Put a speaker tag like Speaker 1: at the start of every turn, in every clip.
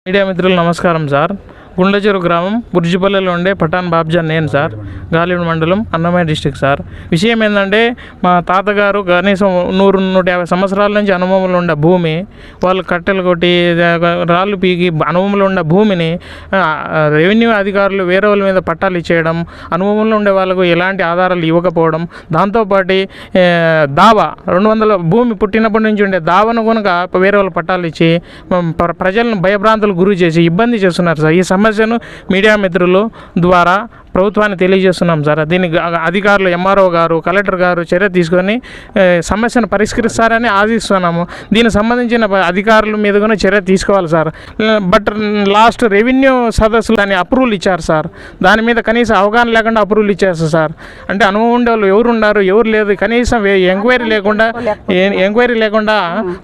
Speaker 1: Media మిత్రులు నమస్కారం sir. గుండ్లచెరువు గ్రామం బుర్జిపల్లెలో ఉండే పఠాన్ బాబ్జాన్ నేను సార్, గాలివీడు మండలం, అన్నమయ్య డిస్టిక్ సార్. విషయం ఏంటంటే మా తాతగారు కనీసం 100-150 సంవత్సరాల నుంచి అనుభవంలో ఉండే భూమి, వాళ్ళు కట్టెలు కొట్టి రాళ్ళు పీకి అనుభవంలో ఉండే భూమిని రెవెన్యూ అధికారులు వేరే వాళ్ళ మీద పట్టాలు ఇచ్చేయడం, అనుభవంలో ఉండే వాళ్ళకు ఎలాంటి ఆధారాలు ఇవ్వకపోవడం, దాంతోపాటు దావా 200 భూమి పుట్టినప్పటి నుంచి ఉండే దావాను కనుక వేరే వాళ్ళు పట్టాలు ఇచ్చి ప్రజలను భయభ్రాంతులకు గురి చేసి ఇబ్బంది చేస్తున్నారు సార్. ఈ సమస్యను మీడియా మిత్రులు ద్వారా ప్రభుత్వాన్ని తెలియజేస్తున్నాం సార్. దీనికి అధికారులు ఎంఆర్ఓ గారు, కలెక్టర్ గారు చర్య తీసుకొని సమస్యను పరిష్కరిస్తారని ఆశిస్తున్నాము. దీనికి సంబంధించిన అధికారుల మీద కూడా చర్య తీసుకోవాలి సార్. బట్ లాస్ట్ రెవెన్యూ సదస్సులు దాన్ని అప్రూవల్ ఇచ్చారు సార్. దాని మీద కనీసం అవగాహన లేకుండా అప్రూవల్ ఇచ్చేస్తారు సార్. అంటే అనుభవం ఉండే వాళ్ళు ఎవరు ఉన్నారు, ఎవరు లేదు, కనీసం ఎంక్వైరీ లేకుండా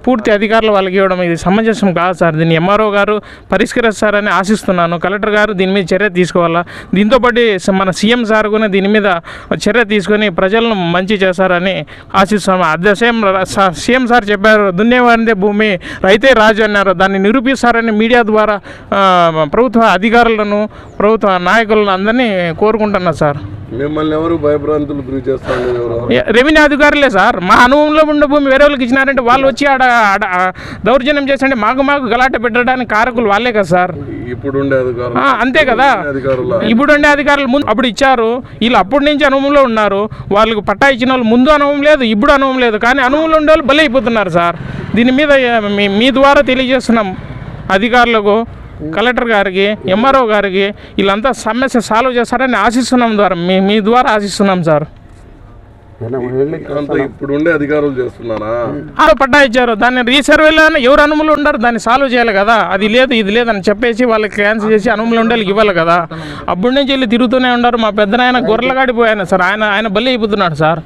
Speaker 1: పూర్తి అధికారులు వాళ్ళకి ఇవ్వడం ఇది సమంజసం కాదు సార్. దీన్ని ఎంఆర్ఓ గారు పరిష్కరిస్తారని ఆశిస్తున్నాను. కలెక్టర్ గారు దీని మీద చర్య తీసుకోవాలా. దీంతోపాటు మన సీఎం సార్ కూడా దీని మీద చర్య తీసుకొని ప్రజలను మంచి చేశారని ఆశిస్తున్నాము. అదే సీఎం సార్ చెప్పారు, దున్నేవారిదే భూమి, రైతే రాజు అన్నారు. దాన్ని నిరూపిస్తారని మీడియా ద్వారా ప్రభుత్వ అధికారులను, ప్రభుత్వ నాయకులను అందరినీ కోరుకుంటున్నారు సార్.
Speaker 2: మిమ్మల్ని ఎవరు భయభ్రాంతులు గురి చేస్తారు?
Speaker 1: రెవెన్యూ అధికారులే సార్. మా అనుభవంలో ఉండే భూమి వేరే వాళ్ళకి ఇచ్చినారంటే వాళ్ళు వచ్చి ఆడ దౌర్జన్యం చేసంటే మాకు గలాట పెట్టడానికి కారకులు వాళ్ళే కదా సార్.
Speaker 2: ఇప్పుడు ఉండే అధికారులు
Speaker 1: అంతే కదా. ఇప్పుడు ఉండే అధికారులు ముందు అప్పుడు ఇచ్చారు, వీళ్ళు అప్పటి నుంచి అనుభవంలో ఉన్నారు. వాళ్ళకు పట్టా ఇచ్చిన వాళ్ళు ముందు అనుభవం లేదు, ఇప్పుడు అనుభవం లేదు, కానీ అనుభవంలో ఉండే వాళ్ళు బలి అయిపోతున్నారు సార్. దీని మీద మీ ద్వారా తెలియజేస్తున్నాం అధికారులకు, కలెక్టర్ గారికి, ఎంఆర్ఓ గారికి, వీళ్ళంతా సమస్య సాల్వ్ చేస్తారని ఆశిస్తున్నాం. మీ ద్వారా ఆశిస్తున్నాం సార్.
Speaker 2: ఇప్పుడు ఉండే అధికారులు చేస్తున్నారా?
Speaker 1: పట్టా ఇచ్చారు, దాన్ని రీసర్వేలో ఎవరు అనుమతులు ఉండరు, దాన్ని సాల్వ్ చేయాలి కదా. అది లేదు ఇది లేదని చెప్పేసి వాళ్ళకి క్యాన్సిల్ చేసి అనుమతులు ఉండే ఇవ్వాలి కదా. అప్పటి నుంచి వెళ్ళి తిరుగుతూనే ఉన్నారు. మా పెద్దనాయన గొర్రెలు గాడిపోయాను సార్. ఆయన బలి అయిపోతున్నాడు సార్.